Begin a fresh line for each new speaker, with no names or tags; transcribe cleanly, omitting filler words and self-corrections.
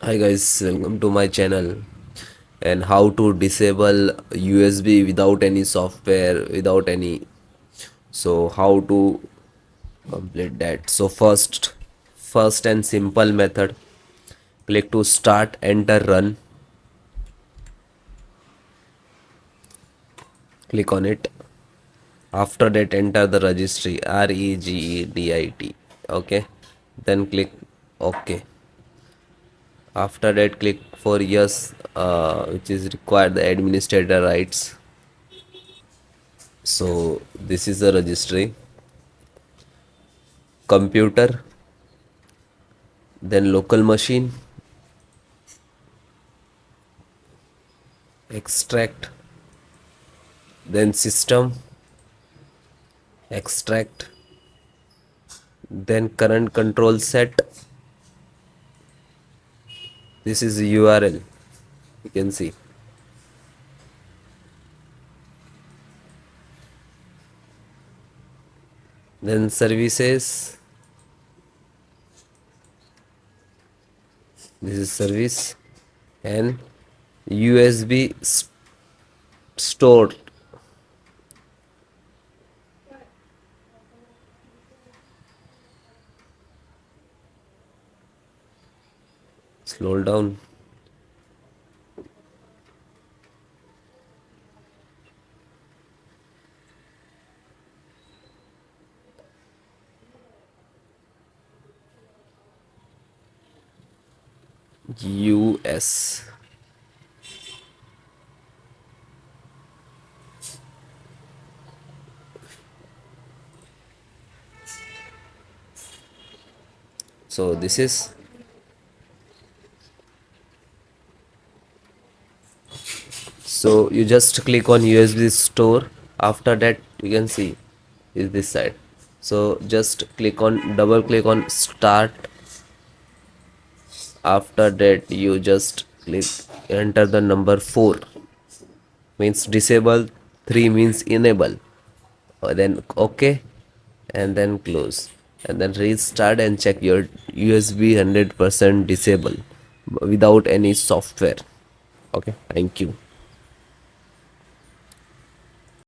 Hi guys, welcome to my channel and how to disable USB without any software, without any. So how to complete that? So first and simple method, click to start, enter, run, click on it. After that enter the registry, regedit. Okay, then click OK. After that click for yes, which is required the administrator rights. So this is the registry, computer, then local machine, extract, then system, extract, then current control set. This is URL, you can see. Then services, this is service, and USB stored. Slow down. US. So this is, so you just click on USB store. After that you can see is this side. So just click on, double click on start. After that you just click, enter the number 4 means disable, 3 means enable, then OK, and then close, and then restart and check your USB 100% disable without any software. Okay, thank you.